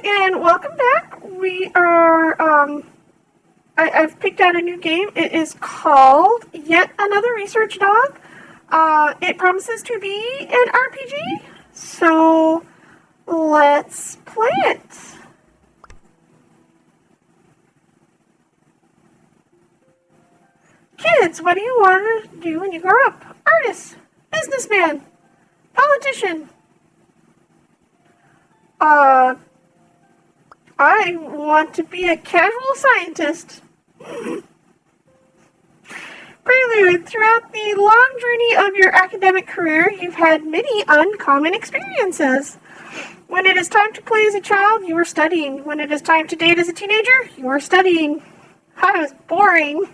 And welcome back. We are, I've picked out a new game. It is called Yet Another Research Dog. It promises to be an RPG, so let's play it. Kids, what do you want to do when you grow up? Artist, businessman, politician. I want to be a casual scientist. Prelude, throughout the long journey of your academic career, you've had many uncommon experiences. When it is time to play as a child, you are studying. When it is time to date as a teenager, you are studying. I was boring.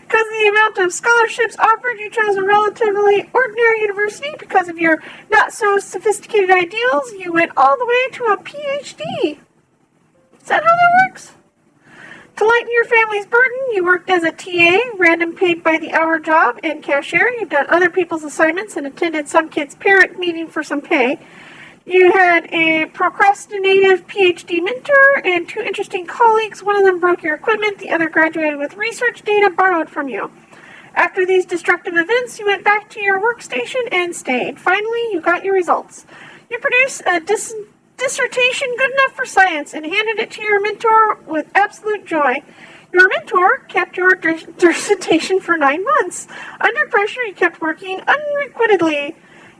Because of the amount of scholarships offered, you chose a relatively ordinary university. Because of your not-so-sophisticated ideals, you went all the way to a PhD. Is that how that works? To lighten your family's burden, you worked as a TA, random paid-by-the-hour job, and cashier. You've done other people's assignments and attended some kid's parent meeting for some pay. You had a procrastinative PhD mentor and two interesting colleagues. One of them broke your equipment, the other graduated with research data borrowed from you. After these destructive events, you went back to your workstation and stayed. Finally, you got your results. You produced a dissertation good enough for science and handed it to your mentor with absolute joy. Your mentor kept your dissertation for 9 months. Under pressure, you kept working unrequittedly.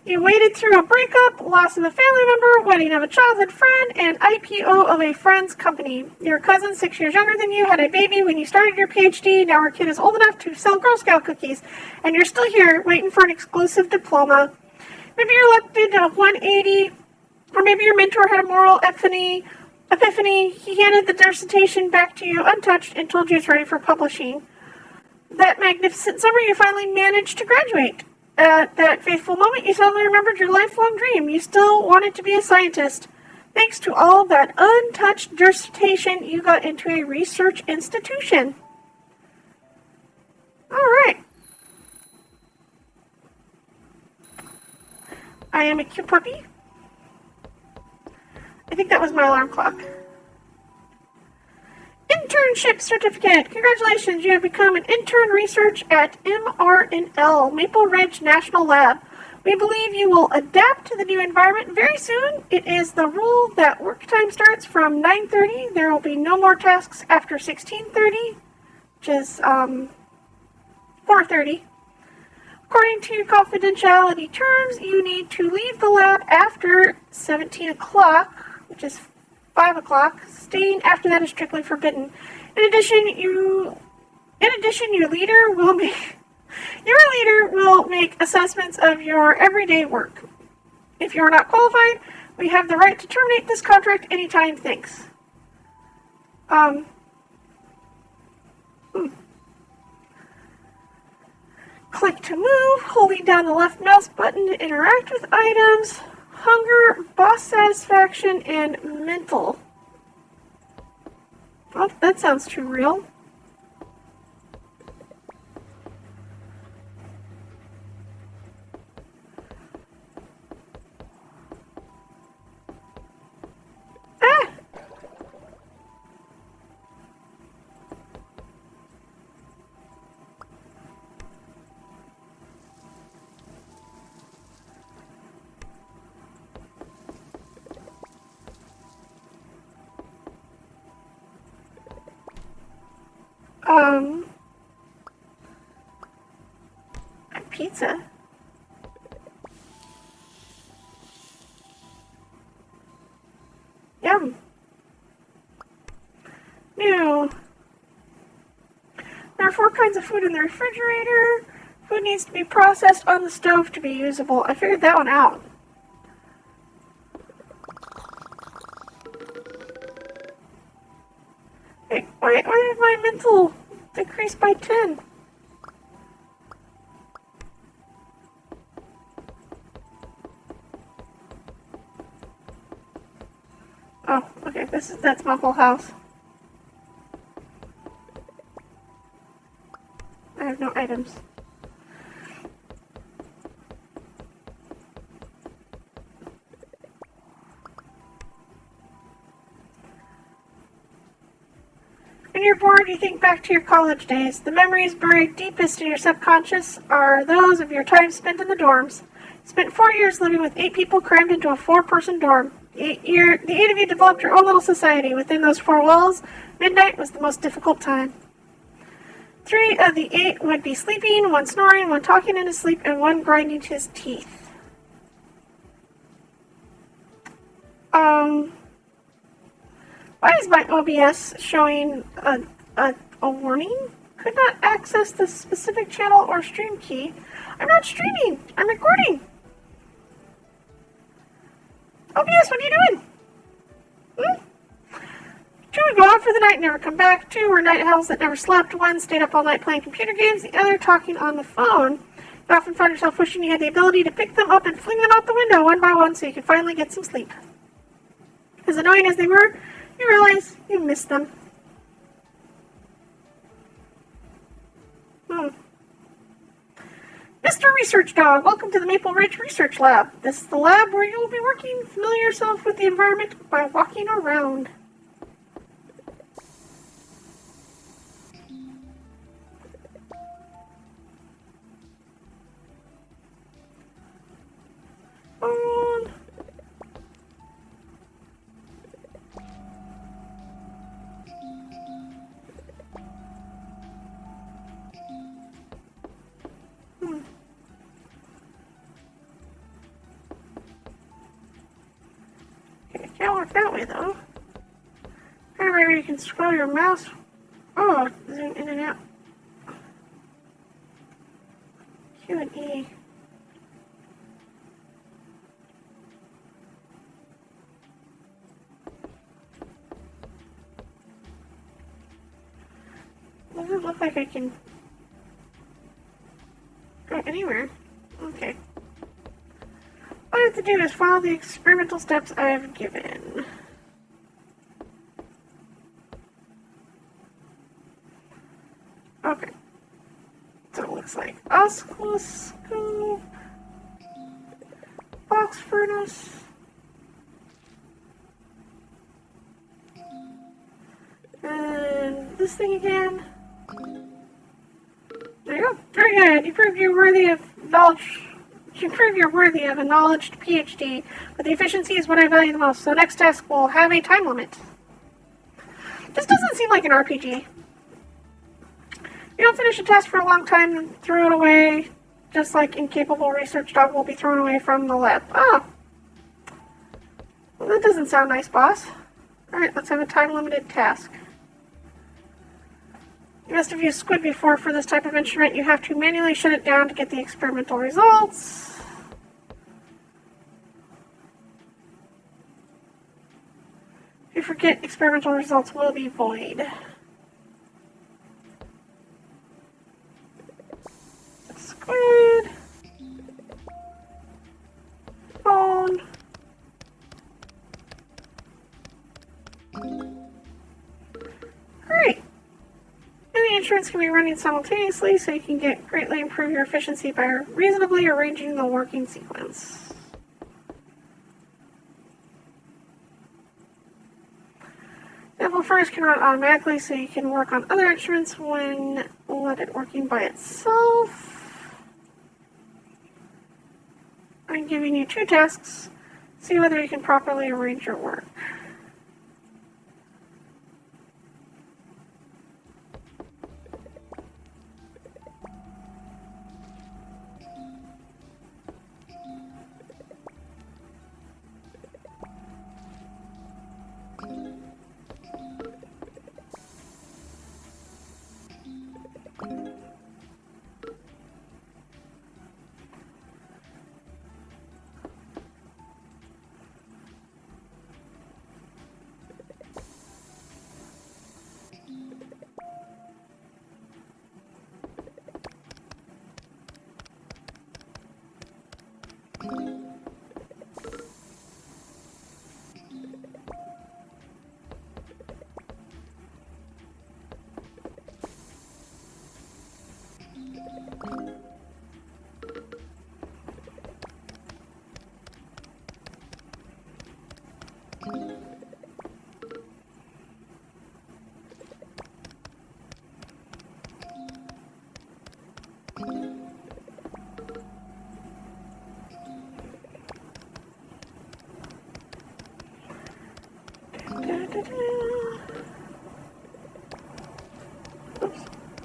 You waded through a breakup, loss of a family member, wedding of a childhood friend, and IPO of a friend's company. Your cousin, 6 years younger than you, had a baby when you started your PhD. Now her kid is old enough to sell Girl Scout cookies, and you're still here waiting for an exclusive diploma. Maybe your luck did a 180, or maybe your mentor had a moral epiphany. He handed the dissertation back to you untouched and told you it's ready for publishing. That magnificent summer, you finally managed to graduate. At that fateful moment, you suddenly remembered your lifelong dream. You still wanted to be a scientist. Thanks to all of that untouched dissertation, you got into a research institution. All right. I am a cute puppy. I think that was my alarm clock. Internship certificate. Congratulations, you have become an intern research at MRNL, Maple Ridge National Lab. We believe you will adapt to the new environment very soon. It is the rule that work time starts from 9:30. There will be no more tasks after 16:30, which is 4:30. According to confidentiality terms, you need to leave the lab after 17 o'clock, which is 5 o'clock. Staying after that is strictly forbidden. In addition, your leader will make assessments of your everyday work. If you are not qualified, we have the right to terminate this contract anytime. Thanks. Click to move, holding down the left mouse button to interact with items. Hunger, boss satisfaction, and mental. Well, that sounds too real. Ah! Pizza. Yum. New. There are 4 kinds of food in the refrigerator. Food needs to be processed on the stove to be usable. I figured that one out. Wait, why did my mental decrease by 10? Oh, okay, that's my whole house. I have no items. you're bored, you think back to your college days. The memories buried deepest in your subconscious are those of your time spent in the dorms. You spent 4 years living with 8 people crammed into a 4-person dorm. The 8 of you developed your own little society. Within those 4 walls, midnight was the most difficult time. 3 of the 8 would be sleeping, 1 snoring, 1 talking in his sleep, and 1 grinding his teeth. Why is my OBS showing a warning? Could not access the specific channel or stream key. I'm not streaming. I'm recording. OBS, what are you doing? 2 would go out for the night and never come back. 2 were night owls that never slept. 1 stayed up all night playing computer games. The other talking on the phone. You often find yourself wishing you had the ability to pick them up and fling them out the window one by one so you could finally get some sleep. As annoying as they were, you realize you missed them. Mr. Research Dog, welcome to the Maple Ridge Research Lab. This is the lab where you will be working. Familiar yourself with the environment by walking around. Can't work that way though. Or maybe you can scroll your mouse. Oh, zoom in and out. Q and E. Doesn't look like I can go anywhere. Okay. All I have to do is follow the experimental steps I have given. Okay. So it looks like oscilloscope, box furnace, and this thing again. There you go. Very good. You proved you're worthy of knowledge. You prove you're worthy of a knowledged PhD, but the efficiency is what I value the most. So next task will have a time limit. This doesn't seem like an RPG. You don't finish a task for a long time and throw it away, just like incapable research dog will be thrown away from the lab. Oh. Well, that doesn't sound nice, boss. Alright, let's have a time-limited task. You must have used squid before. For this type of instrument, you have to manually shut it down to get the experimental results. If you forget, experimental results will be void. Squid. Phone. Great. Many instruments can be running simultaneously, so you can greatly improve your efficiency by reasonably arranging the working sequence. Sample first can run automatically, so you can work on other instruments when let it working by itself. I'm giving you 2 tasks. See whether you can properly arrange your work.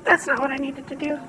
That's not what I needed to do.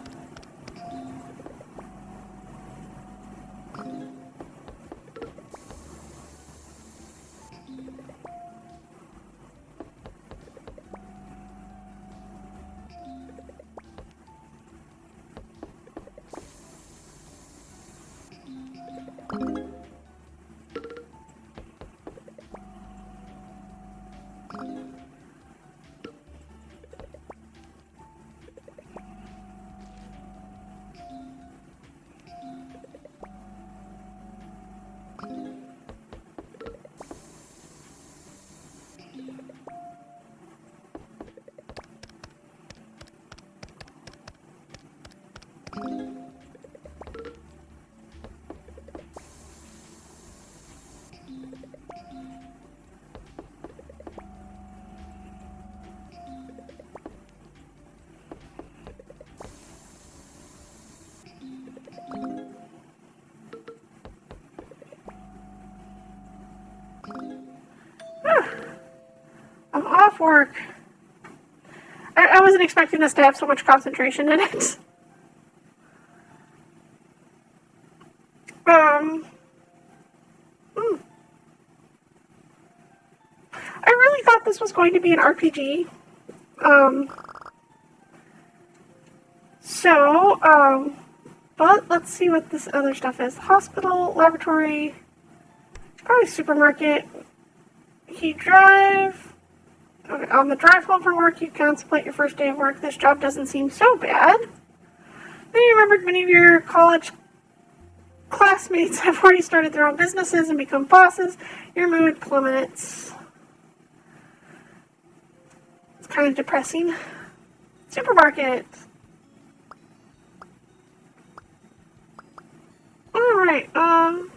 I'm off work. I wasn't expecting this to have so much concentration in it. I really thought this was going to be an RPG. But let's see what this other stuff is. Hospital, laboratory, probably supermarket. You drive. Okay, on the drive home from work, you contemplate your first day of work. This job doesn't seem so bad. Then you remembered many of your college classmates have already started their own businesses and become bosses. Your mood plummets. It's kind of depressing. Supermarket. Alright, I'm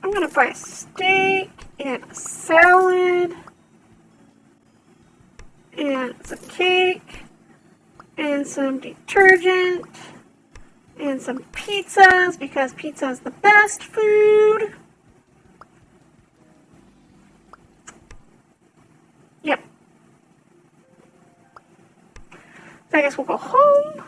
gonna buy a steak and a salad and some cake and some detergent and some pizzas because pizza is the best food. Yep. So I guess we'll go home.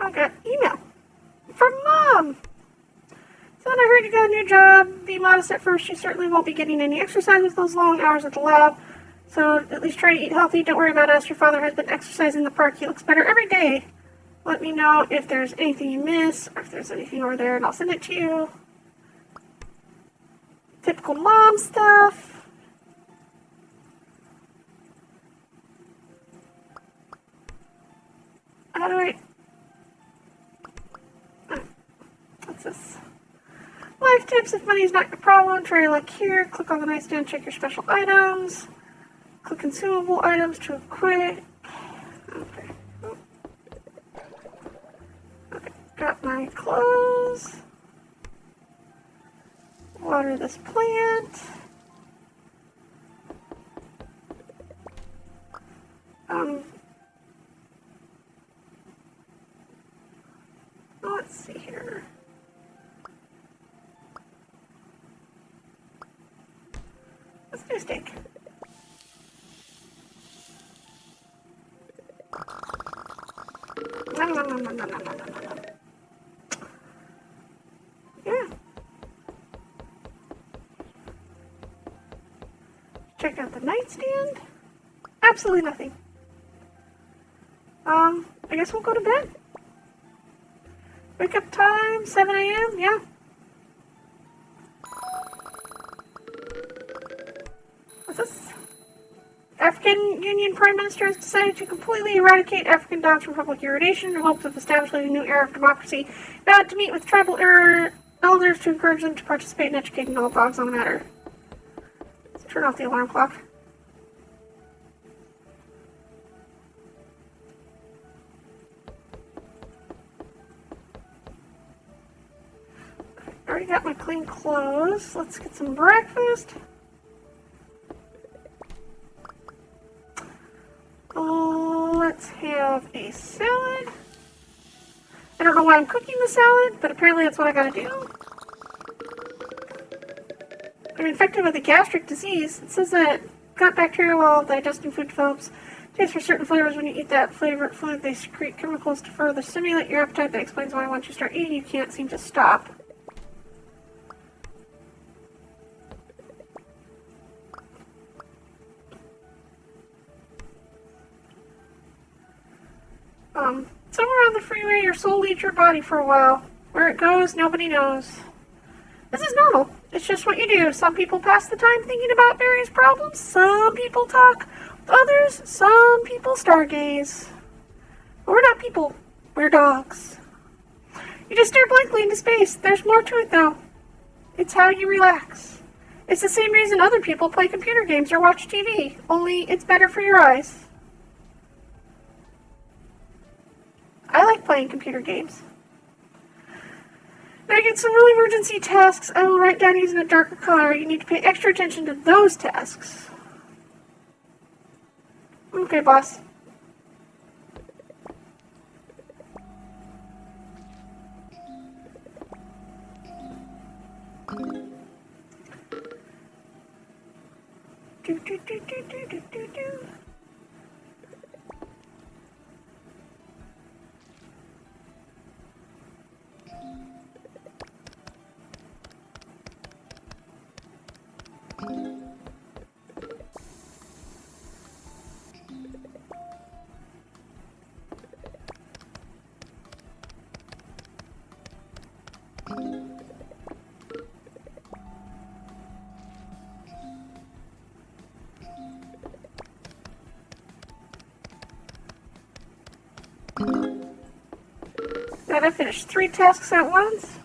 I got email from Mom. Son, I heard you got a new job. Be modest at first. You certainly won't be getting any exercise with those long hours at the lab. So at least try to eat healthy. Don't worry about us. Your father has been exercising in the park. He looks better every day. Let me know if there's anything you miss or if there's anything over there and I'll send it to you. Typical mom stuff. How do I... What's this? Life tips. If money is not your problem, try your luck here. Click on the nightstand, check your special items. Click consumable items to equip. Okay. Okay, got my clothes. Water this plant. Let's see here. Let's do a steak. Nom, nom, nom, nom, nom, nom, nom, nom. Yeah. Check out the nightstand. Absolutely nothing. I guess we'll go to bed. Wake up time, 7 a.m., yeah. What's this? African Union Prime Minister has decided to completely eradicate African dogs from public urination in hopes of establishing a new era of democracy. Vowed to meet with tribal elders to encourage them to participate in educating all dogs on the matter. Let's turn off the alarm clock. Already got my clean clothes. Let's get some breakfast. let's have a salad. I don't know why I'm cooking the salad, but apparently that's what I gotta do. I'm infected with a gastric disease. It says that gut bacteria while digesting food develops taste for certain flavors. When you eat that flavored food, they secrete chemicals to further stimulate your appetite. That explains why once you start eating, you can't seem to stop. Somewhere on the freeway, your soul leaves your body for a while. Where it goes, nobody knows. This is normal. It's just what you do. Some people pass the time thinking about various problems. Some people talk with others. Some people stargaze. But we're not people. We're dogs. You just stare blankly into space. There's more to it, though. It's how you relax. It's the same reason other people play computer games or watch TV, only it's better for your eyes. I like playing computer games. When I get some real emergency tasks, I will write down using a darker color. You need to pay extra attention to those tasks. Okay, boss. Do. Did I finish 3 tasks at once?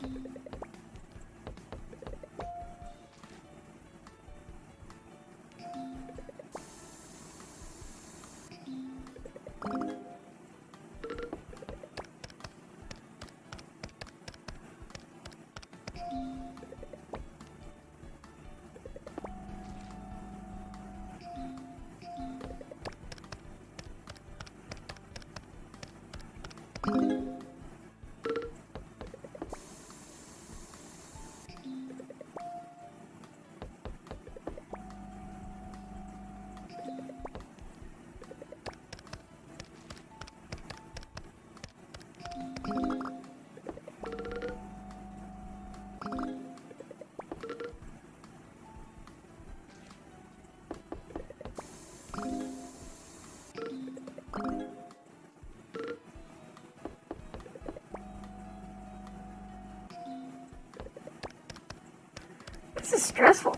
This is stressful.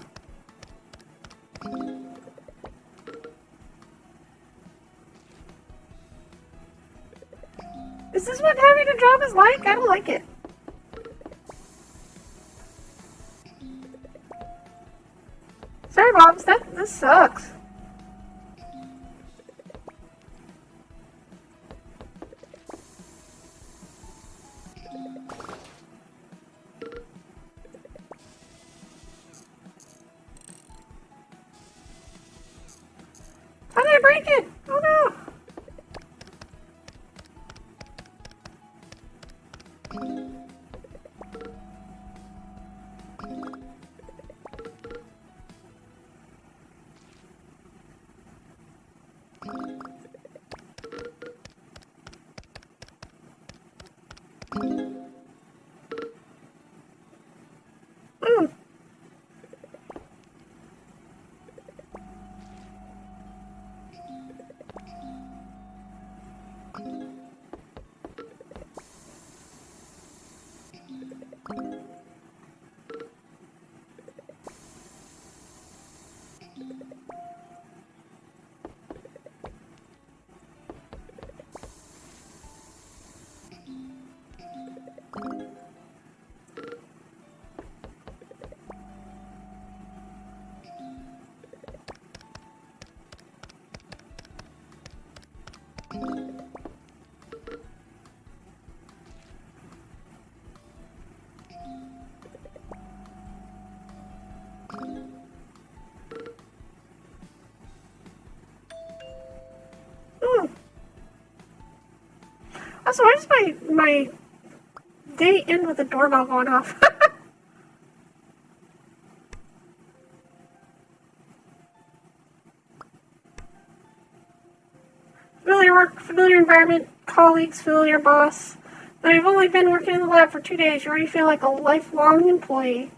Is this what having a job is like? I don't like it. Sorry, Bobs, this sucks. How did I break it? Oh no. Mm. Also, why does my day end with a doorbell going off? Familiar work, familiar environment, colleagues, familiar boss. Though you've only been working in the lab for 2 days, you already feel like a lifelong employee.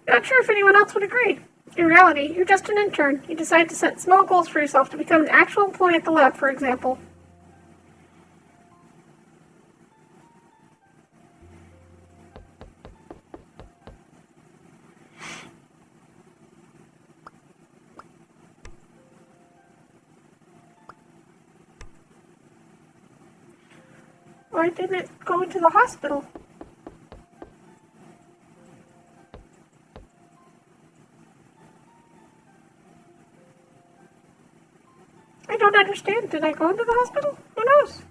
Not sure if anyone else would agree. In reality, you're just an intern. You decide to set small goals for yourself to become an actual employee at the lab, for example. Why didn't it go into the hospital? I don't understand. Did I go into the hospital? Who knows?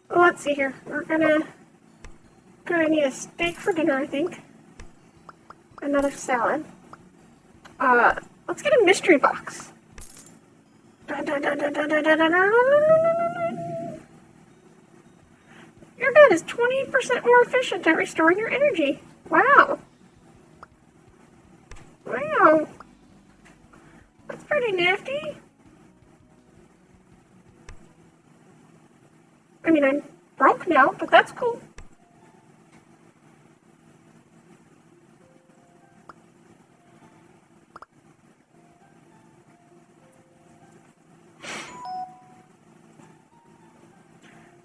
Well, let's see here. We're gonna need a steak for dinner, I think. Another salad. Let's get a mystery box. Dun, dun, dun, dun, dun, dun, dun, dun, dun. Your bed is 20% more efficient at restoring your energy. Wow. Wow. That's pretty nifty. I mean, I'm broke now, but that's cool.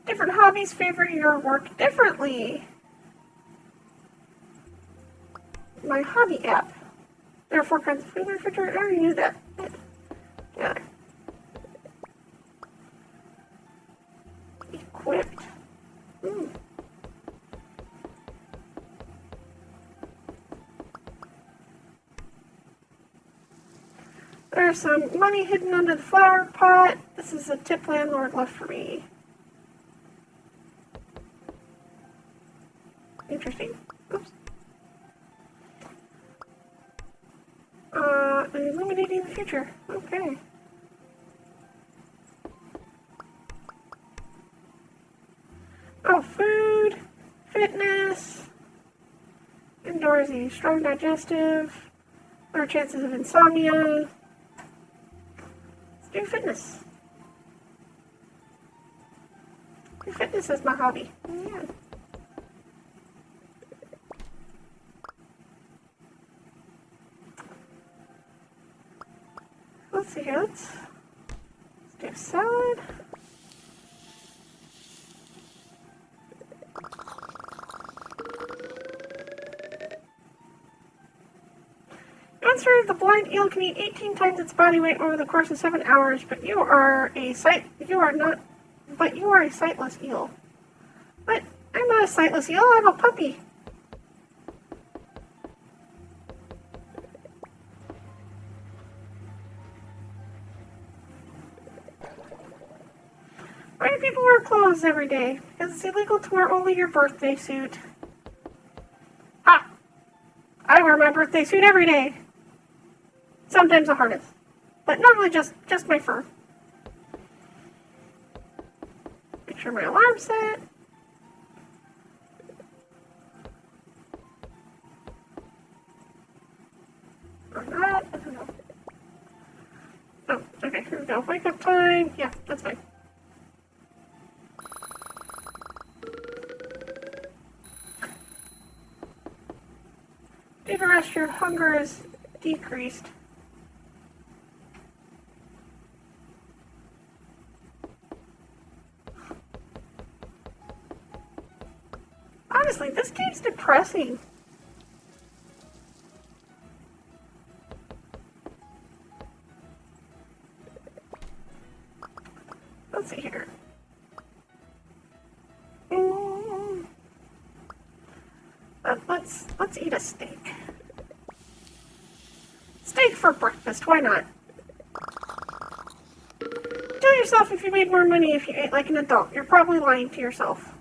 Different hobbies favor your work differently. My hobby app. There are 4 kinds of food in the refrigerator. I already knew that. Yeah. Equipped. There's some money hidden under the flower pot. This is a tip landlord left for me. Interesting. Oops. Illuminating the future. Okay. Oh, food, fitness, indoorsy, strong digestive, lower chances of insomnia. Let's do fitness. Fitness is my hobby. Yeah. Let's see here. Let's do salad. Answer: the blind eel can eat 18 times its body weight over the course of 7 hours, but you are a sightless eel. But I'm not a sightless eel, I'm a puppy. Why do people wear clothes every day? Because it's illegal to wear only your birthday suit. Ha! I wear my birthday suit every day. Sometimes a harness. But normally just my fur. Make sure my alarm's set. Or not. I don't know. Oh, okay, here we go. Wake up time. Yeah, that's fine. Due to rest, your hunger is decreased. Honestly, this game's depressing. Let's see here. Let's eat a steak. Steak for breakfast, why not? Do yourself if you made more money if you ate like an adult. You're probably lying to yourself.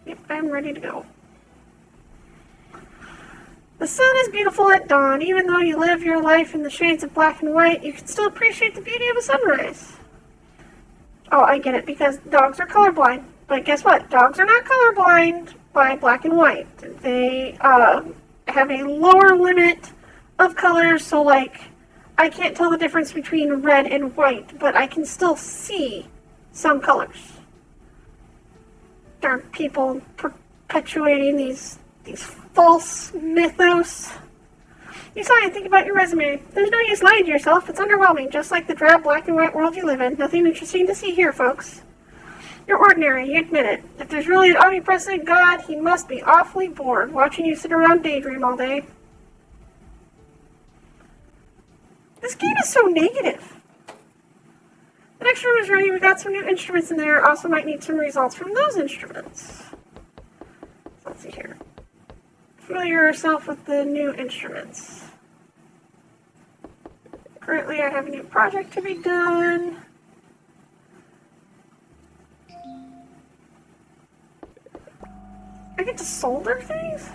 Yep, I'm ready to go. The sun is beautiful at dawn. Even though you live your life in the shades of black and white, you can still appreciate the beauty of a sunrise. Oh, I get it, because dogs are colorblind. But guess what? Dogs are not colorblind by black and white. They have a lower limit of colors, so like, I can't tell the difference between red and white, but I can still see some colors. There are people perpetuating these false mythos. You saw it, think about your resume. There's no use lying to yourself. It's underwhelming, just like the drab black and white world you live in. Nothing interesting to see here, folks. You're ordinary, you admit it. If there's really an omnipresent God, he must be awfully bored watching you sit around daydream all day. This game is so negative. The next room is ready. We got some new instruments in there. Also might need some results from those instruments. So let's see here. Familiar yourself with the new instruments. Currently I have a new project to be done. I get to solder things?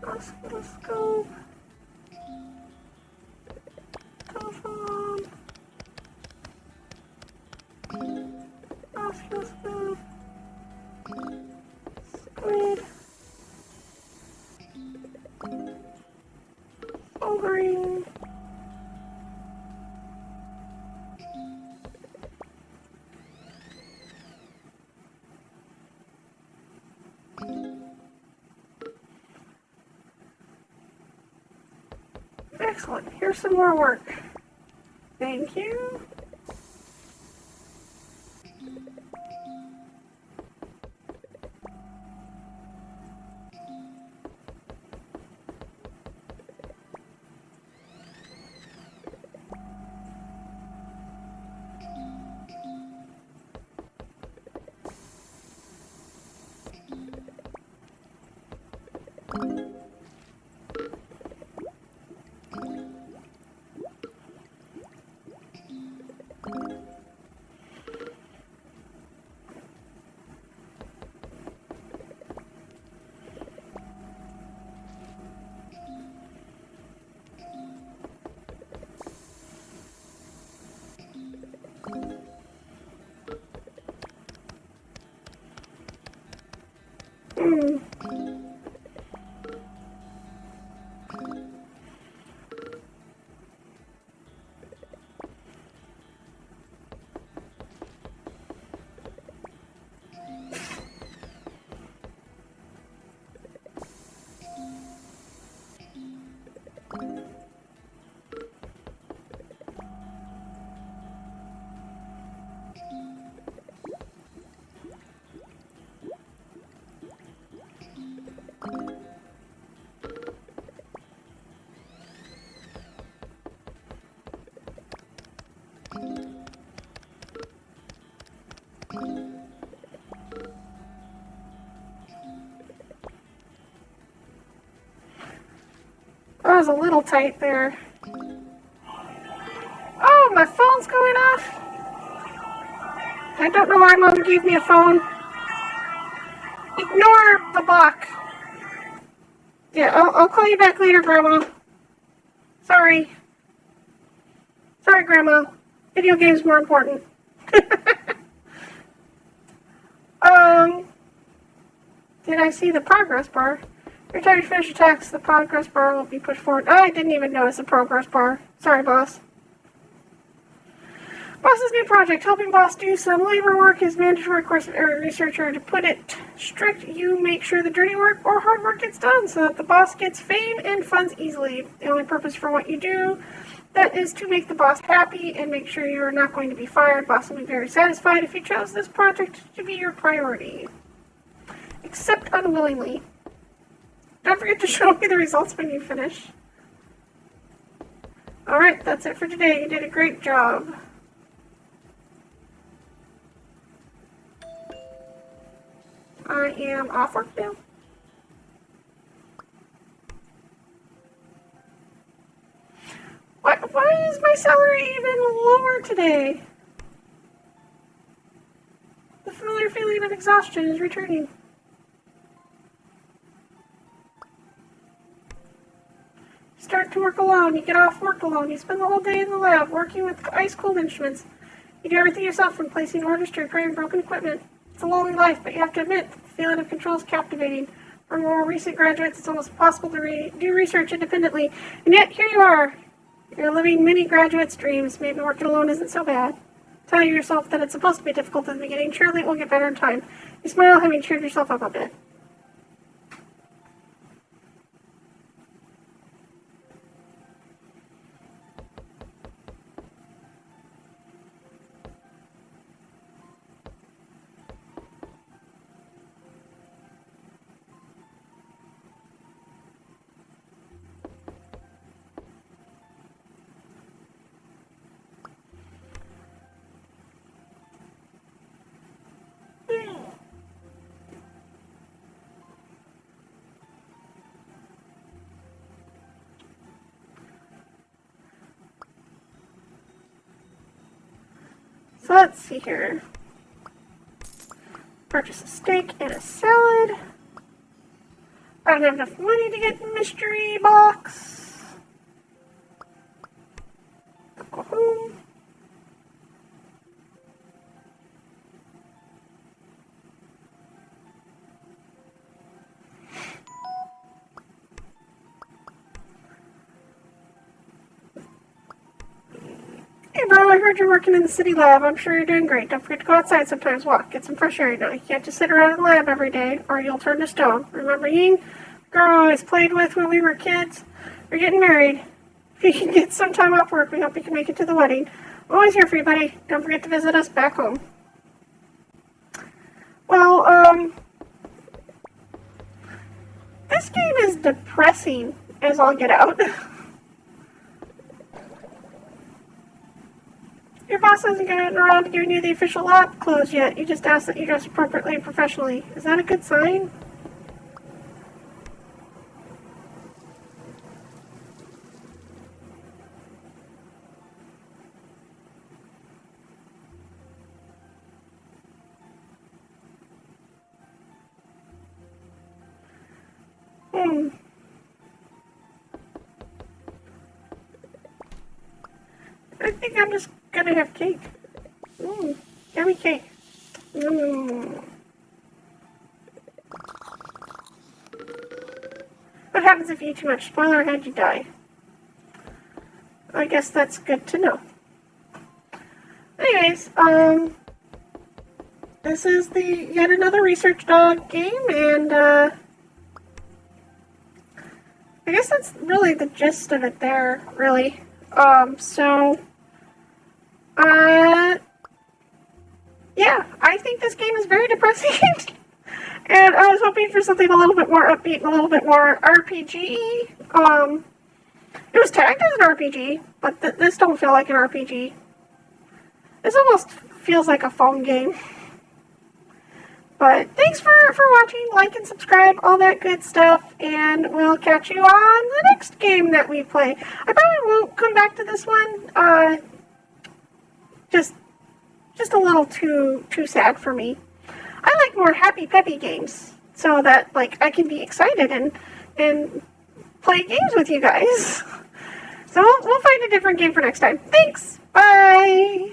Oscilloscope. Telephone. Oscilloscope. Squid. Soldering. Excellent. Here's some more work. Thank you. I was a little tight there. Oh, my phone's going off. I don't know why Mom gave me a phone. Ignore the block. Yeah, I'll call you back later, Grandma. Sorry. Sorry, Grandma. Video game's more important. Did I see the progress bar? Every time you finish a task, the progress bar will be pushed forward. I didn't even notice the progress bar. Sorry, boss. Boss's new project, helping boss do some labor work, is mandatory course of every researcher. To put it strict, you make sure the dirty work or hard work gets done so that the boss gets fame and funds easily. The only purpose for what you do, that is to make the boss happy and make sure you're not going to be fired. Boss will be very satisfied if you chose this project to be your priority. Except unwillingly. Don't forget to show me the results when you finish. Alright, that's it for today. You did a great job. I am off work now. Why is my salary even lower today? The familiar feeling of exhaustion is returning. You start to work alone. You get off work alone. You spend the whole day in the lab working with ice-cold instruments. You do everything yourself, from placing orders to repairing broken equipment. It's a lonely life, but you have to admit, the feeling of control is captivating. For more recent graduates, it's almost impossible to do research independently. And yet, here you are. You're living many graduates' dreams. Maybe working alone isn't so bad. Tell yourself that it's supposed to be difficult in the beginning. Surely it will get better in time. You smile, having cheered yourself up a bit. So let's see here. Purchase a steak and a salad. I don't have enough money to get the mystery box. Go home. Hey bro, I heard you're working in the city lab. I'm sure you're doing great. Don't forget to go outside sometimes, walk, get some fresh air now. You can't just sit around in the lab every day, or you'll turn to stone. Remember Ying? The girl I always played with when we were kids? We're getting married. If you can get some time off work, we hope you can make it to the wedding. I'm always here for you, buddy. Don't forget to visit us back home. Well, this game is depressing as all get out. Your boss hasn't gotten around to giving you the official lab clothes yet. You just asked that you dress appropriately and professionally. Is that a good sign? I think I'm just gonna have cake. Yummy cake. What happens if you eat too much? Spoiler ahead, you die. I guess that's good to know. Anyways, this is yet another research dog game, and I guess that's really the gist of it there, really. Yeah, I think this game is very depressing. And I was hoping for something a little bit more upbeat and a little bit more RPG-y. It was tagged as an RPG, but this don't feel like an RPG. This almost feels like a phone game. But thanks for watching, like and subscribe, all that good stuff, and we'll catch you on the next game that we play. I probably won't come back to this one, just a little too sad for me. I like more happy, peppy games. so that like I can be excited and play games with you guys. So we'll find a different game for next time. Thanks. Bye.